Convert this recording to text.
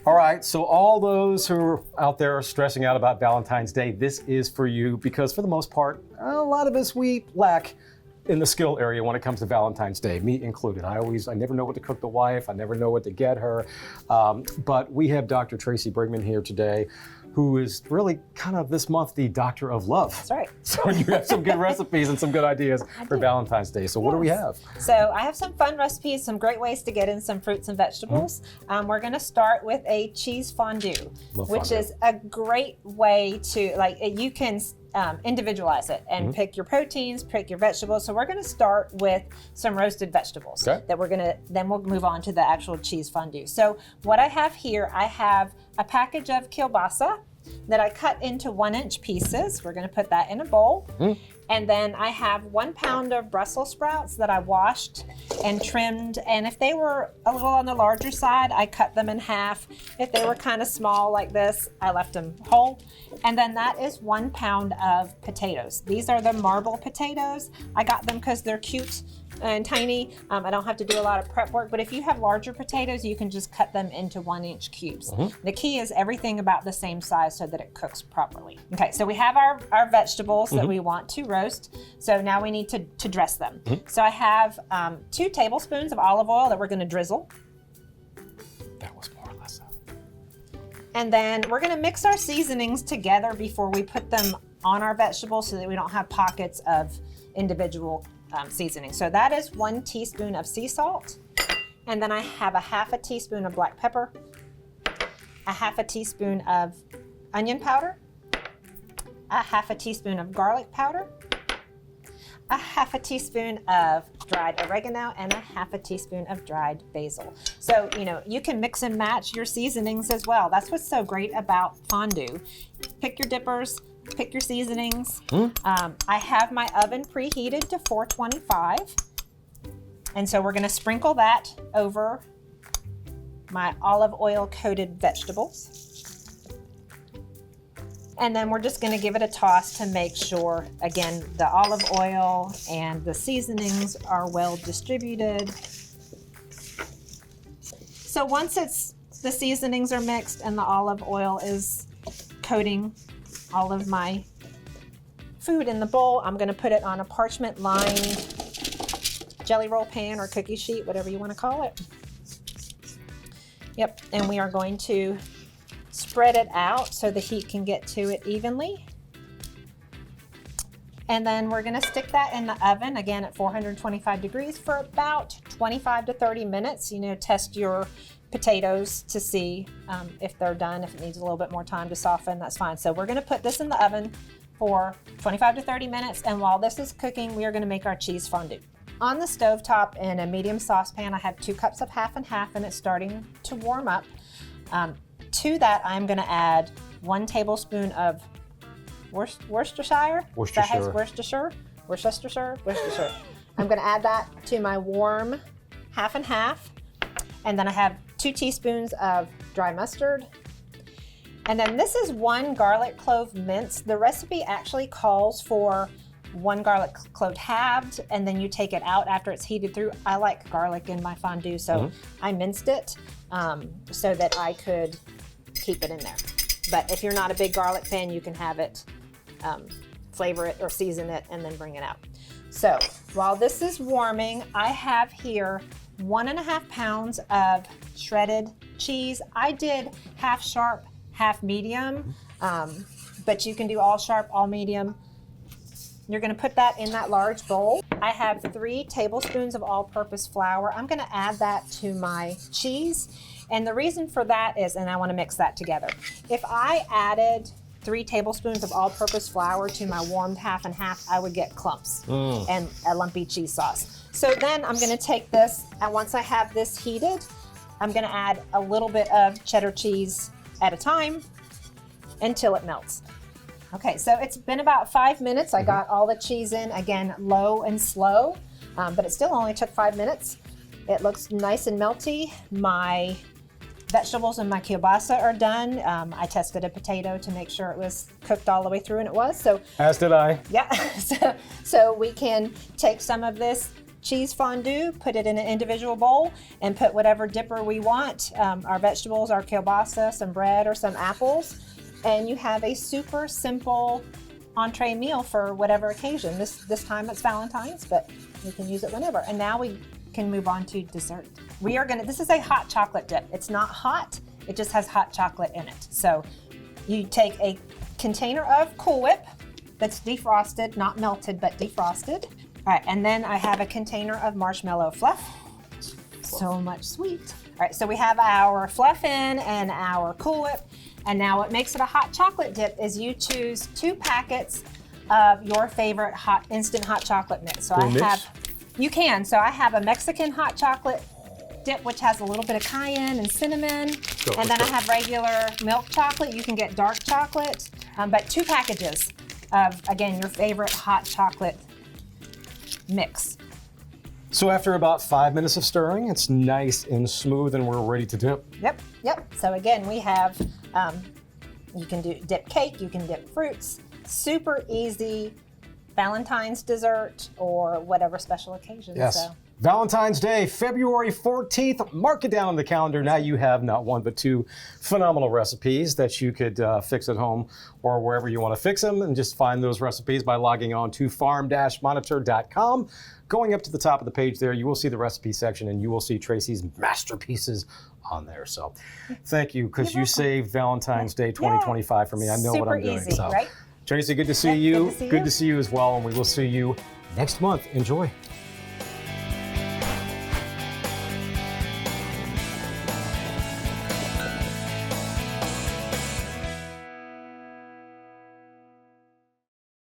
All right, so all those who are out there stressing out about Valentine's Day, this is for you because for the most part, a lot of us, we lack in the skill area when it comes to Valentine's Day, me included. I never know what to cook the wife. I never know what to get her. But we have Dr. Tracey Brigman here today, who is really kind of this month the doctor of love. That's right. So you have some good recipes and some good ideas for Valentine's Day. So what do we have? So I have some fun recipes, some great ways to get in some fruits and vegetables. We're gonna start with a cheese fondue, which is a great way to, you can individualize it and pick your proteins, pick your vegetables. So we're gonna start with some roasted vegetables that then we'll move on to the actual cheese fondue. So what I have here, I have a package of kielbasa that I cut into 1-inch pieces. We're gonna put that in a bowl. And then I have 1 pound of Brussels sprouts that I washed and trimmed. And if they were a little on the larger side, I cut them in half. If they were kind of small like this, I left them whole. And then that is 1 pound of potatoes. These are the marble potatoes. I got them because they're cute and tiny. I don't have to do a lot of prep work, but if you have larger potatoes, you can just cut them into 1-inch cubes. The key is everything about the same size so that it cooks properly. Okay, so we have our vegetables that we want to roast. So now we need to dress them. So I have 2 tablespoons of olive oil that we're gonna drizzle. That was more or less that. And then we're gonna mix our seasonings together before we put them on our vegetables so that we don't have pockets of individual seasoning. So that is 1 teaspoon of sea salt. And then I have a 1/2 teaspoon of black pepper, a 1/2 teaspoon of onion powder, a 1/2 teaspoon of garlic powder, a 1/2 teaspoon of dried oregano, and a 1/2 teaspoon of dried basil. So, you can mix and match your seasonings as well. That's what's so great about fondue. Pick your dippers, pick your seasonings. I have my oven preheated to 425. And so we're gonna sprinkle that over my olive oil coated vegetables. And then we're just gonna give it a toss to make sure, again, the olive oil and the seasonings are well distributed. So once the seasonings are mixed and the olive oil is coating all of my food in the bowl, I'm gonna put it on a parchment lined jelly roll pan or cookie sheet, whatever you wanna call it. Yep, and we are going to spread it out so the heat can get to it evenly. And then we're gonna stick that in the oven, again at 425 degrees for about 25 to 30 minutes. Test your potatoes to see if they're done. If it needs a little bit more time to soften, that's fine. So we're gonna put this in the oven for 25 to 30 minutes. And while this is cooking, we are gonna make our cheese fondue. On the stovetop in a medium saucepan, I have 2 cups of 1/2 and 1/2, and it's starting to warm up. To that, I'm gonna add 1 tablespoon of Worcestershire. Worcestershire. I'm gonna add that to my warm 1/2 and 1/2. And then I have 2 teaspoons of dry mustard. And then this is 1 garlic clove minced. The recipe actually calls for 1 garlic clove halved, and then you take it out after it's heated through. I like garlic in my fondue, so I minced it so that I could keep it in there. But if you're not a big garlic fan, you can have it, flavor it or season it, and then bring it out. So while this is warming, I have here 1.5 pounds of shredded cheese. I did half sharp, half medium, but you can do all sharp, all medium. You're gonna put that in that large bowl. I have 3 tablespoons of all-purpose flour. I'm gonna add that to my cheese. And the reason for that is, and I wanna mix that together. If I added 3 tablespoons of all-purpose flour to my warmed 1/2 and 1/2, I would get clumps and a lumpy cheese sauce. So then I'm gonna take this, and once I have this heated, I'm gonna add a little bit of cheddar cheese at a time until it melts. Okay, so it's been about 5 minutes. I got all the cheese in, again, low and slow, but it still only took 5 minutes. It looks nice and melty. My vegetables and my kielbasa are done. I tested a potato to make sure it was cooked all the way through, and it was. So as did I. Yeah, so we can take some of this cheese fondue, put it in an individual bowl, and put whatever dipper we want, our vegetables, our kielbasa, some bread, or some apples, and you have a super simple entree meal for whatever occasion. This time it's Valentine's, but you can use it whenever. And now we can move on to dessert. This is a hot chocolate dip. It's not hot, it just has hot chocolate in it. So you take a container of Cool Whip that's defrosted, not melted, but defrosted. All right, and then I have a container of marshmallow fluff. So much sweet. All right, so we have our fluff in and our Cool Whip. And now what makes it a hot chocolate dip is you choose 2 packets of your favorite instant hot chocolate mix. So you can. So I have a Mexican hot chocolate dip, which has a little bit of cayenne and cinnamon. And then I have regular milk chocolate. You can get dark chocolate, but 2 packages of, again, your favorite hot chocolate mix. So after about 5 minutes of stirring, it's nice and smooth and we're ready to dip. Yep. So again, we have, you can dip cake, you can dip fruits, super easy Valentine's dessert or whatever special occasion. Yes. So. Valentine's Day, February 14th. Mark it down on the calendar. Now you have not 1, but 2 phenomenal recipes that you could fix at home or wherever you want to fix them. And just find those recipes by logging on to farm-monitor.com. Going up to the top of the page there, you will see the recipe section and you will see Tracey's masterpieces on there. So thank you, because you saved Valentine's Day 2025 for me. I know what I'm doing. Super easy, right? Tracey, good to see you. Good to see you as well. And we will see you next month. Enjoy.